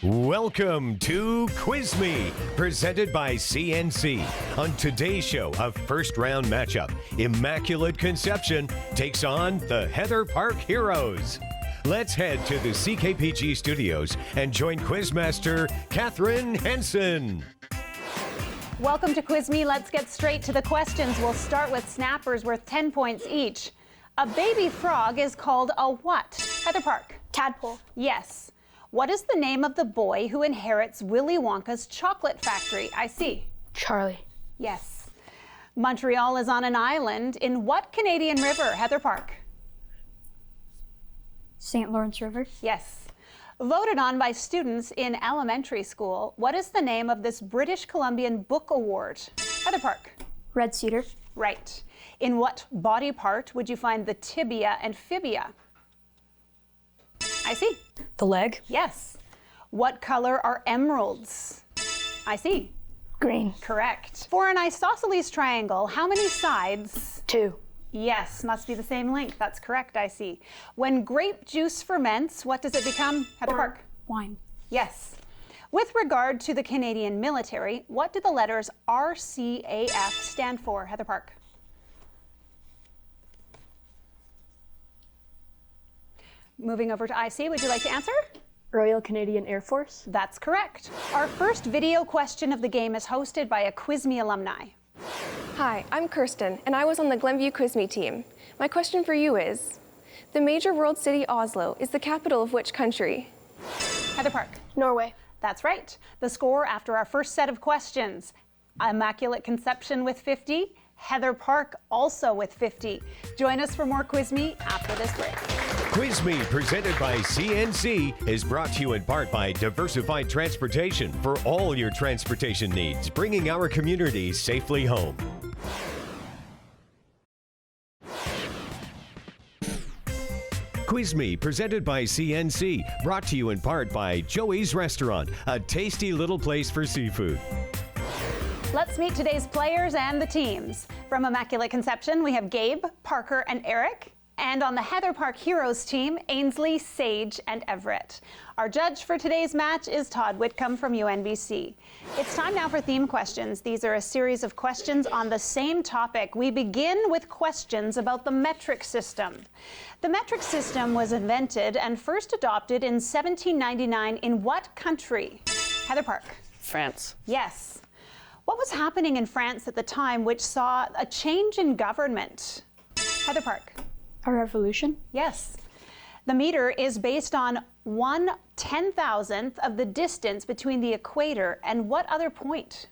Welcome to QuizMe, presented by CNC. On today's show, a first-round matchup, Immaculate Conception takes on the Heather Park Heroes. Let's head to the CKPG studios and join Quizmaster Catherine Henson. Welcome to QuizMe. Let's get straight to the questions. We'll start with snappers worth 10 points each. A baby frog is called a what? Heather Park. Tadpole. Yes. What is the name of the boy who inherits Willy Wonka's chocolate factory? I see. Charlie. Yes. Montreal is on an island in what Canadian river? Heather Park. St. Lawrence River. Yes. Voted on by students in elementary school, what is the name of this British Columbian Book Award? Heather Park. Red Cedar. Right. In what body part would you find the tibia and fibia? I see. The leg. Yes. What color are emeralds? I see. Green. Correct. For an isosceles triangle, how many sides? 2. Yes, must be the same length. That's correct, I see. When grape juice ferments, what does it become? Heather Park. Wine. Yes. With regard to the Canadian military, what do the letters RCAF stand for? Heather Park. Moving over to IC, would you like to answer? Royal Canadian Air Force. That's correct. Our first video question of the game is hosted by a QuizMe alumni. Hi, I'm Kirsten, and I was on the Glenview QuizMe team. My question for you is, the major world city Oslo is the capital of which country? Heather Park. Norway. That's right. The score after our first set of questions, Immaculate Conception with 50, Heather Park also with 50. Join us for more QuizMe after this break. QuizMe, presented by CNC, is brought to you in part by Diversified Transportation for all your transportation needs, bringing our communities safely home. QuizMe, presented by CNC, brought to you in part by Joey's Restaurant, a tasty little place for seafood. Let's meet today's players and the teams. From Immaculate Conception, we have Gabe, Parker, and Eric. And on the Heather Park Heroes team, Ainsley, Sage, and Everett. Our judge for today's match is Todd Whitcomb from UNBC. It's time now for theme questions. These are a series of questions on the same topic. We begin with questions about the metric system. The metric system was invented and first adopted in 1799 in what country? Heather Park. France. Yes. What was happening in France at the time which saw a change in government? Heather Park. A revolution. Yes. The meter is based on 1/10,000th of the distance between the equator and what other point?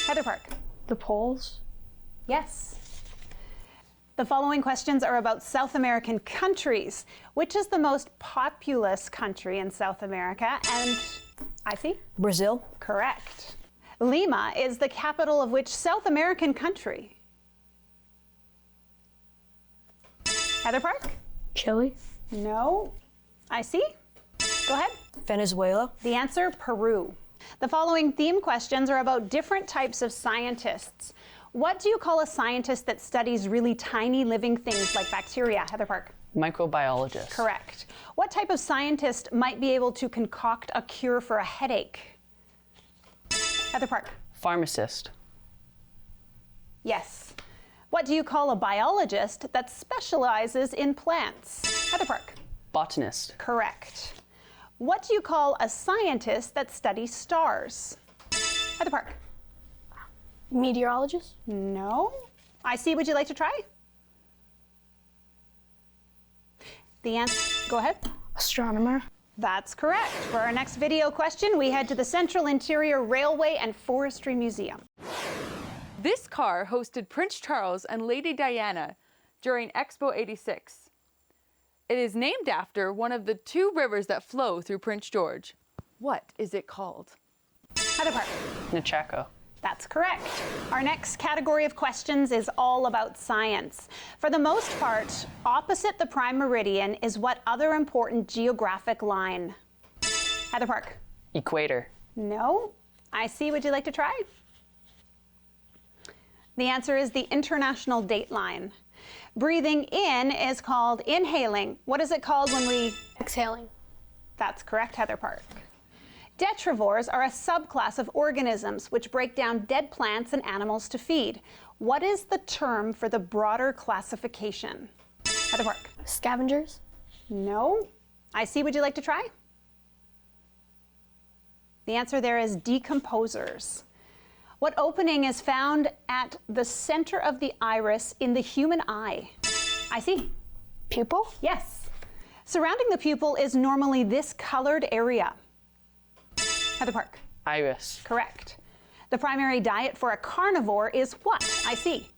Heather Park. The poles. Yes. The following questions are about South American countries. Which is the most populous country in South America? And I see. Brazil. Correct. Lima is the capital of which South American country? Heather Park? Chile. No. I see. Go ahead. Venezuela. The answer, Peru. The following theme questions are about different types of scientists. What do you call a scientist that studies really tiny living things like bacteria? Heather Park. Microbiologist. Correct. What type of scientist might be able to concoct a cure for a headache? Heather Park. Pharmacist. Yes. What do you call a biologist that specializes in plants? Heather Park. Botanist. Correct. What do you call a scientist that studies stars? Heather Park. Meteorologist. No. I see. Would you like to try? The answer, go ahead. Astronomer. That's correct. For our next video question, we head to the Central Interior Railway and Forestry Museum. This car hosted Prince Charles and Lady Diana during Expo 86. It is named after one of the 2 rivers that flow through Prince George. What is it called? Heather Park. Nechako. That's correct. Our next category of questions is all about science. For the most part, opposite the prime meridian is what other important geographic line? Heather Park. Equator. No. I see. Would you like to try? The answer is the international date line. Breathing in is called inhaling. What is it called when we... Exhaling. That's correct, Heather Park. Detrivores are a subclass of organisms which break down dead plants and animals to feed. What is the term for the broader classification? Heather Park. Scavengers. No. I see. Would you like to try? The answer there is decomposers. What opening is found at the center of the iris in the human eye? I see. Pupil. Yes. Surrounding the pupil is normally this colored area. Heather Park. Iris. Correct. The primary diet for a carnivore is what? I see.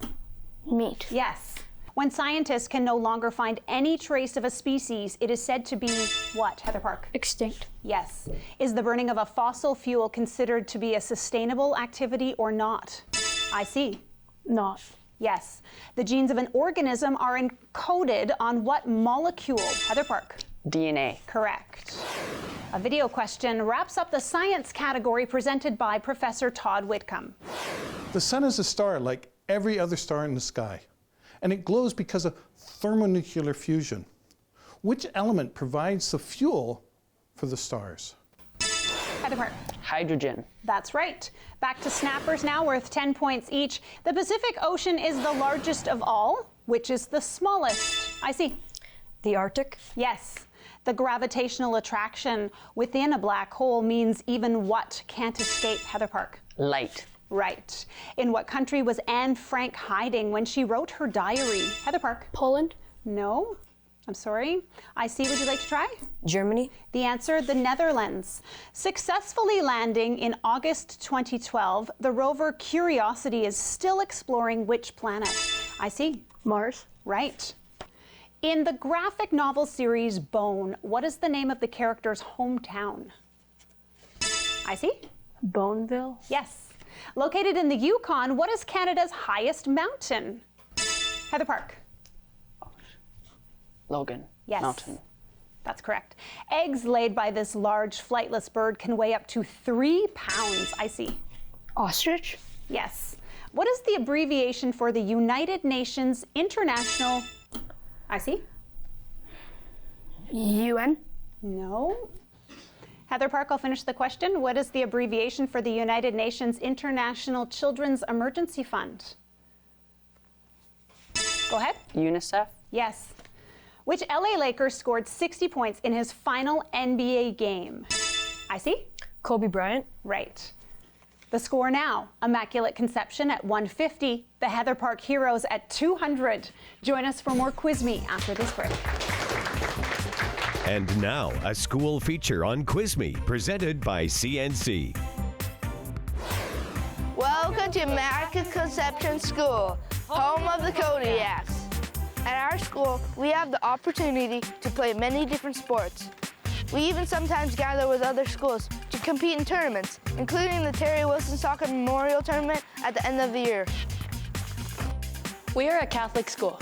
Meat. Yes. When scientists can no longer find any trace of a species, it is said to be what, Heather Park? Extinct. Yes. Is the burning of a fossil fuel considered to be a sustainable activity or not? I see. Not. Yes. The genes of an organism are encoded on what molecule? Heather Park. DNA. Correct. A video question wraps up the science category presented by Professor Todd Whitcomb. The sun is a star like every other star in the sky, and it glows because of thermonuclear fusion. Which element provides the fuel for the stars? Heather Park. Hydrogen. That's right. Back to snappers now, worth 10 points each. The Pacific Ocean is the largest of all. Which is the smallest? I see. The Arctic. Yes. The gravitational attraction within a black hole means even what can't escape? Heather Park. Light. Right. In what country was Anne Frank hiding when she wrote her diary? Heather Park. Poland. No. I'm sorry. I see. Would you like to try? Germany. The answer, the Netherlands. Successfully landing in August 2012, the rover Curiosity is still exploring which planet? I see. Mars. Right. In the graphic novel series Bone, what is the name of the character's hometown? I see. Boneville. Yes. Located in the Yukon, what is Canada's highest mountain? Heather Park. Logan. Yes. Mountain. That's correct. Eggs laid by this large flightless bird can weigh up to 3 pounds. I see. Ostrich. Yes. What is the abbreviation for the United Nations International... I see. UN. No. Heather Park, I'll finish the question. What is the abbreviation for the United Nations International Children's Emergency Fund? Go ahead. UNICEF. Yes. Which LA Laker scored 60 points in his final NBA game? I see. Kobe Bryant. Right. The score now, Immaculate Conception at 150, the Heather Park Heroes at 200. Join us for more QuizMe after this break. And now, a school feature on QuizMe, presented by CNC. Welcome to Immaculate Conception School, home of the Kodiaks. At our school, we have the opportunity to play many different sports. We even sometimes gather with other schools to compete in tournaments, including the Terry Wilson Soccer Memorial Tournament at the end of the year. We are a Catholic school.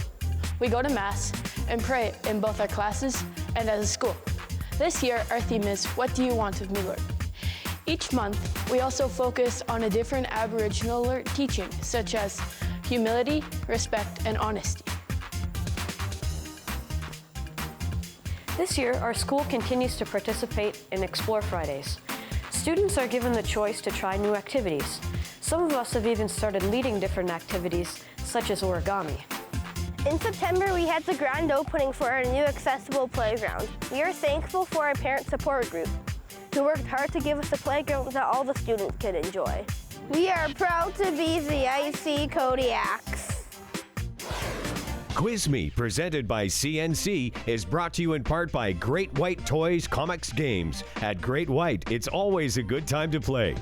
We go to Mass and pray in both our classes and as a school. This year, our theme is, What Do You Want of Me, Lord? Each month, we also focus on a different Aboriginal teaching, such as humility, respect, and honesty. This year, our school continues to participate in Explore Fridays. Students are given the choice to try new activities. Some of us have even started leading different activities, such as origami. In September, we had the grand opening for our new accessible playground. We are thankful for our parent support group, who worked hard to give us a playground that all the students could enjoy. We are proud to be the IC Kodiaks. QuizMe, presented by CNC, is brought to you in part by Great White Toys Comics Games. At Great White, it's always a good time to play.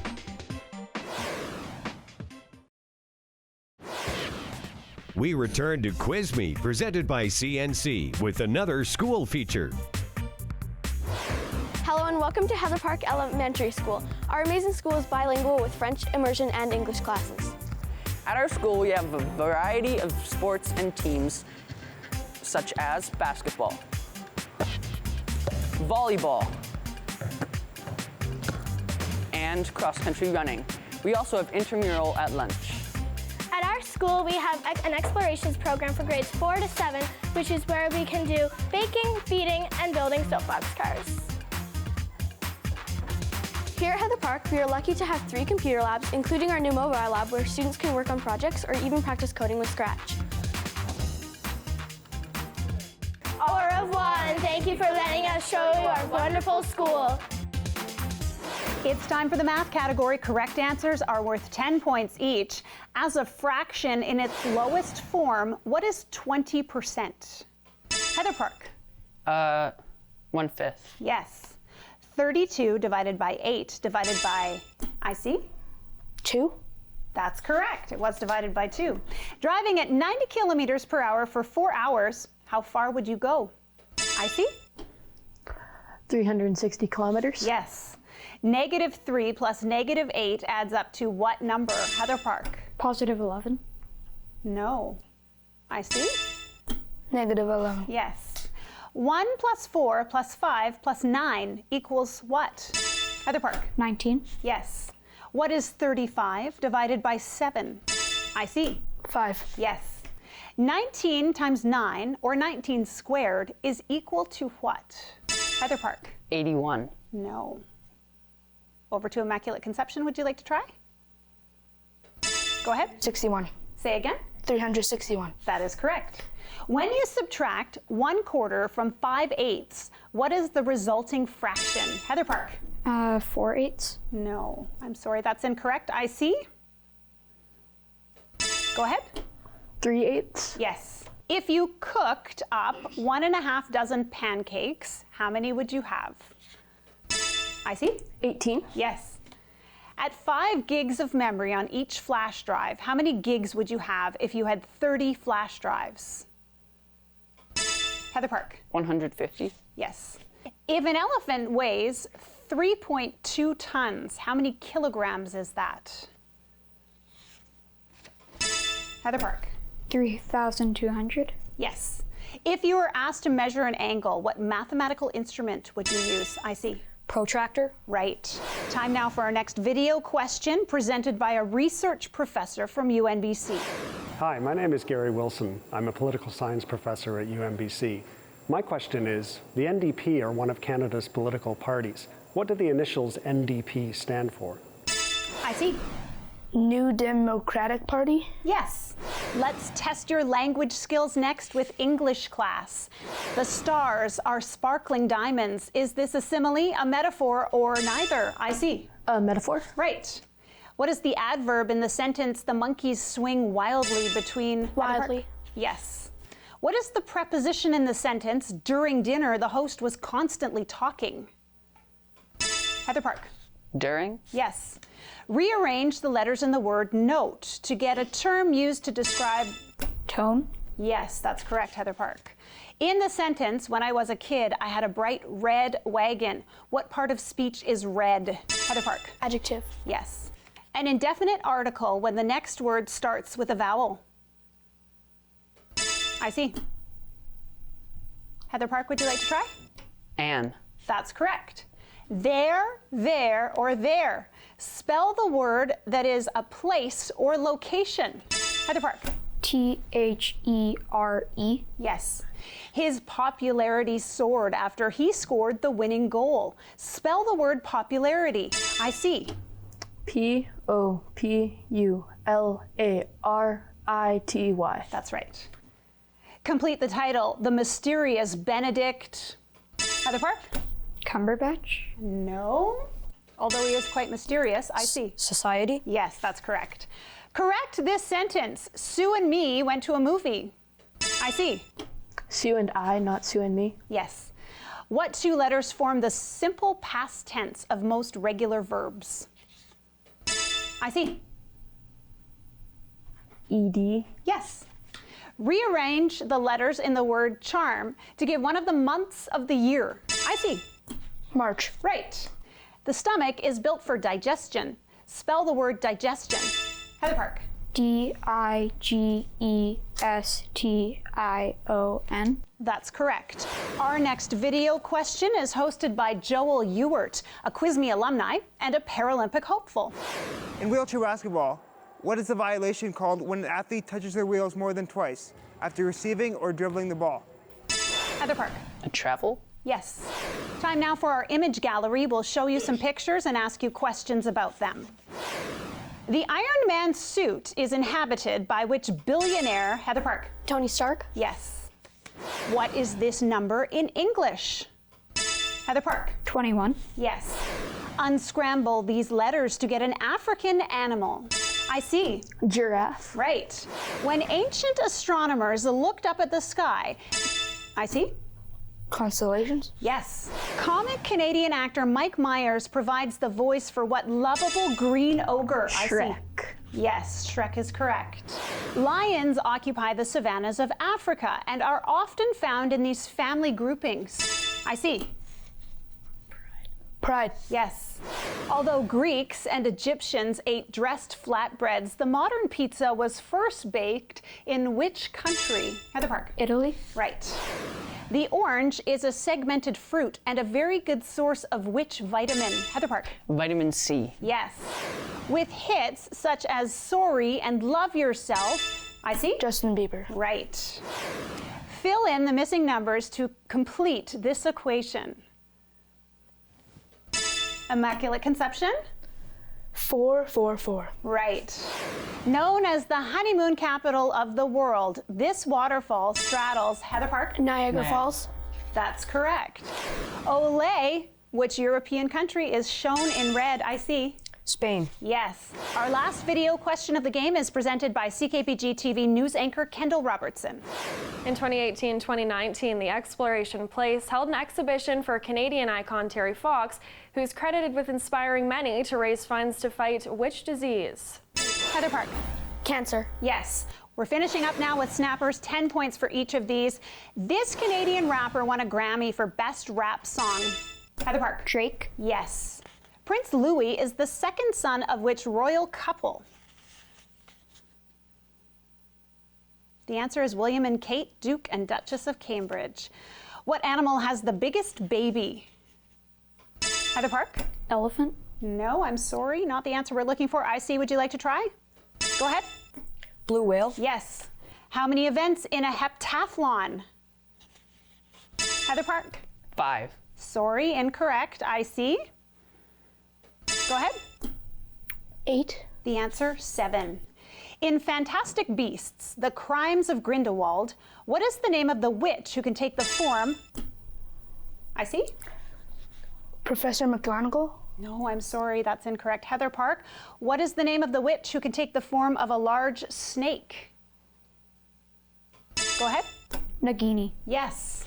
We return to QuizMe, presented by CNC, with another school feature. Hello and welcome to Heather Park Elementary School. Our amazing school is bilingual with French, immersion, and English classes. At our school, we have a variety of sports and teams, such as basketball, volleyball, and cross-country running. We also have intramural at lunch. At our school, we have an explorations program for grades 4 to 7, which is where we can do baking, feeding, and building soapbox cars. Here at Heather Park, we are lucky to have 3 computer labs, including our new mobile lab where students can work on projects or even practice coding with Scratch. Au revoir, and thank you for letting us show you our wonderful school. It's time for the math category. Correct answers are worth 10 points each. As a fraction in its lowest form, what is 20%? Heather Park. 1/5. Yes. 32 divided by 8 divided by, I see? 2. That's correct. It was divided by 2. Driving at 90 kilometers per hour for 4 hours, how far would you go? I see? 360 kilometers. Yes. -3 plus -8 adds up to what number? Heather Park. +11. No. I see? -11. Yes. 1 plus 4 plus 5 plus 9 equals what? Heather Park. 19. Yes. What is 35 divided by 7? I see. 5. Yes. 19 times 9, or 19 squared, is equal to what? Heather Park. 81. No. Over to Immaculate Conception. Would you like to try? Go ahead. 61. Say again. 361. That is correct. When you subtract 1/4 from 5/8, what is the resulting fraction? Heather Park. 4/8. No, I'm sorry, that's incorrect. I see. Go ahead. 3/8. Yes. If you cooked up 1.5 dozen pancakes, how many would you have? I see. 18. Yes. At 5 gigs of memory on each flash drive, how many gigs would you have if you had 30 flash drives? Heather Park. 150. Yes. If an elephant weighs 3.2 tons, how many kilograms is that? Heather Park. 3,200. Yes. If you were asked to measure an angle, what mathematical instrument would you use? I see. Protractor. Right. Time now for our next video question presented by a research professor from UNBC. Hi, my name is Gary Wilson. I'm a political science professor at UNBC. My question is, the NDP are one of Canada's political parties. What do the initials NDP stand for? I see. New Democratic Party. Yes. Let's test your language skills next with English class. The stars are sparkling diamonds. Is this a simile, a metaphor, or neither? I see. A metaphor. Right. What is the adverb in the sentence, the monkeys swing wildly between... Wildly. Yes. What is the preposition in the sentence, during dinner the host was constantly talking? Heather Park. During? Yes. Rearrange the letters in the word note to get a term used to describe... Tone. Yes, that's correct, Heather Park. In the sentence, when I was a kid, I had a bright red wagon. What part of speech is red? Heather Park. Adjective. Yes. An indefinite article when the next word starts with a vowel. I see. Heather Park, would you like to try? An. That's correct. There, or there. Spell the word that is a place or location. Heather Park. T-H-E-R-E. Yes. His popularity soared after he scored the winning goal. Spell the word popularity. I see. P-O-P-U-L-A-R-I-T-Y. That's right. Complete the title, The Mysterious Benedict... Heather Park? Cumberbatch? No. Although he is quite mysterious, I see. Society? Yes, that's correct. Correct this sentence. Sue and me went to a movie. I see. Sue and I, not Sue and me. Yes. What 2 letters form the simple past tense of most regular verbs? I see. ED. Yes. Rearrange the letters in the word charm to give one of the months of the year. I see. March. Right. The stomach is built for digestion. Spell the word digestion. Heather Park. D-I-G-E-S-T-I-O-N. That's correct. Our next video question is hosted by Joel Ewert, a QuizMe alumni and a Paralympic hopeful. In wheelchair basketball, what is the violation called when an athlete touches their wheels more than twice after receiving or dribbling the ball? Heather Park. A travel? Yes. Time now for our image gallery. We'll show you some pictures and ask you questions about them. The Iron Man suit is inhabited by which billionaire? Heather Park. Tony Stark. Yes. What is this number in English? Heather Park. 21. Yes. Unscramble these letters to get an African animal. I see. Giraffe. Right. When ancient astronomers looked up at the sky, I see. Constellations. Yes. Comic Canadian actor Mike Myers provides the voice for what lovable green ogre? Shrek. I see. Yes, Shrek is correct. Lions occupy the savannas of Africa and are often found in these family groupings. I see. Pride. Yes. Although Greeks and Egyptians ate dressed flatbreads, the modern pizza was first baked in which country? Heather Park. Italy. Right. The orange is a segmented fruit and a very good source of which vitamin? Heather Park. Vitamin C. Yes. With hits such as Sorry and Love Yourself, I see. Justin Bieber. Right. Fill in the missing numbers to complete this equation. Immaculate Conception? 444. Right. Known as the honeymoon capital of the world, this waterfall straddles Heather Park? Niagara Falls. That's correct. Olay, which European country is shown in red? I see. Spain. Yes. Our last video question of the game is presented by CKPG-TV news anchor Kendall Robertson. In 2018-2019, the Exploration Place held an exhibition for Canadian icon Terry Fox, who's credited with inspiring many to raise funds to fight which disease? Heather Park. Cancer. Yes. We're finishing up now with snappers, 10 points for each of these. This Canadian rapper won a Grammy for Best Rap Song. Heather Park. Drake. Yes. Prince Louis is the second son of which royal couple? The answer is William and Kate, Duke and Duchess of Cambridge. What animal has the biggest baby? Heather Park? Elephant. No, I'm sorry, not the answer we're looking for. I see. Would you like to try? Go ahead. Blue whale. Yes. How many events in a heptathlon? Heather Park? 5. Sorry, incorrect. I see. Go ahead. 8. The answer, 7. In Fantastic Beasts, The Crimes of Grindelwald, what is the name of the witch who can take the form? I see. Professor McGonagall. No, I'm sorry, that's incorrect. Heather Park, what is the name of the witch who can take the form of a large snake? Go ahead. Nagini. Yes.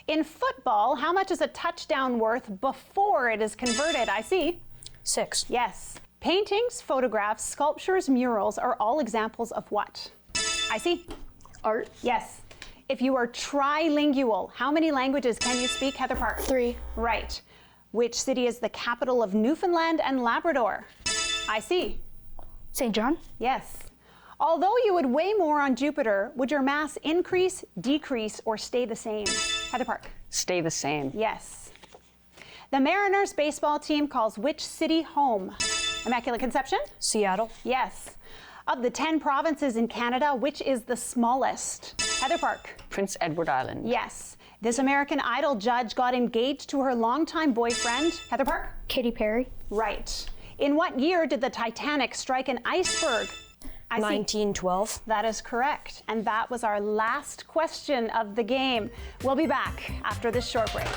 In football, how much is a touchdown worth before it is converted? I see. 6. Yes. Paintings, photographs, sculptures, murals are all examples of what? I see. Art. Yes. If you are trilingual, how many languages can you speak, Heather Park? 3. Right. Which city is the capital of Newfoundland and Labrador? I see. St. John. Yes. Although you would weigh more on Jupiter, would your mass increase, decrease, or stay the same? Heather Park. Stay the same. Yes. The Mariners baseball team calls which city home? Immaculate Conception? Seattle. Yes. Of the 10 provinces in Canada, which is the smallest? Heather Park. Prince Edward Island. Yes. This American Idol judge got engaged to her longtime boyfriend. Heather Park? Katy Perry. Right. In what year did the Titanic strike an iceberg? 1912. That is correct. And that was our last question of the game. We'll be back after this short break.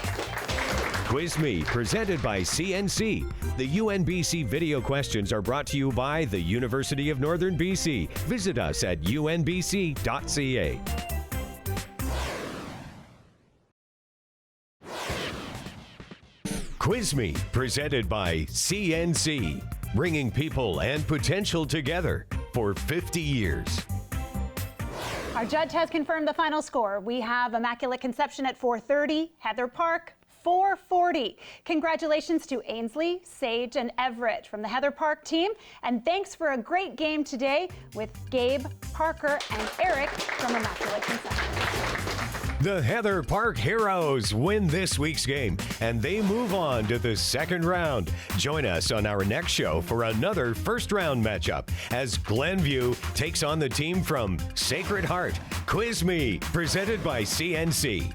QuizMe, presented by CNC. The UNBC video questions are brought to you by the University of Northern BC. Visit us at unbc.ca. QuizMe, presented by CNC, bringing people and potential together for 50 years. Our judge has confirmed the final score. We have Immaculate Conception at 430, Heather Park 440. Congratulations to Ainsley, Sage, and Everett from the Heather Park team. And thanks for a great game today with Gabe, Parker, and Eric from Immaculate Conception. The Heather Park Heroes win this week's game, and they move on to the second round. Join us on our next show for another first-round matchup as Glenview takes on the team from Sacred Heart. QuizMe, presented by CNC.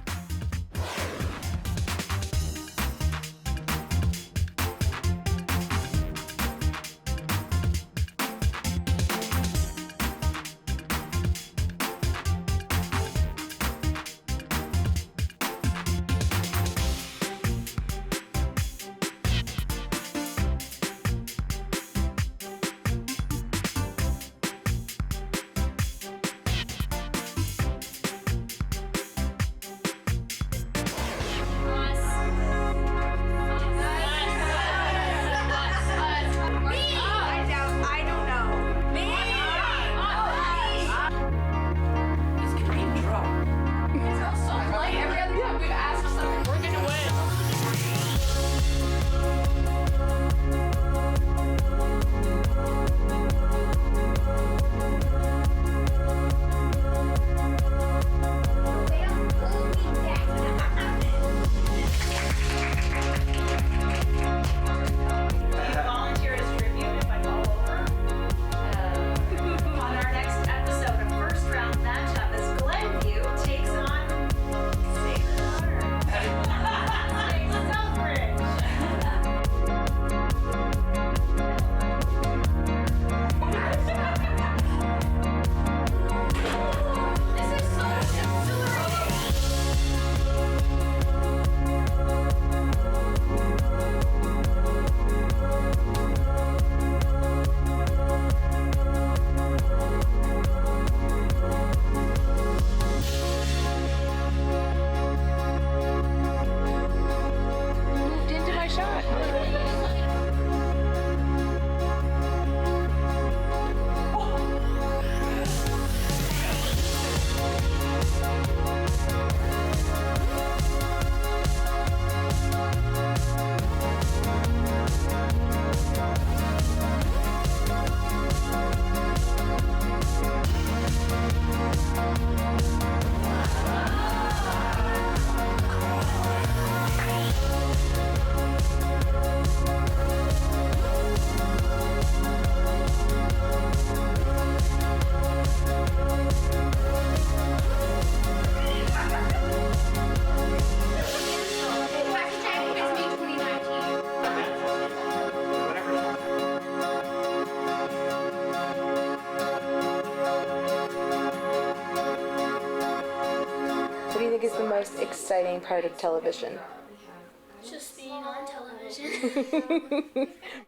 think is the most exciting part of television? Just being on television.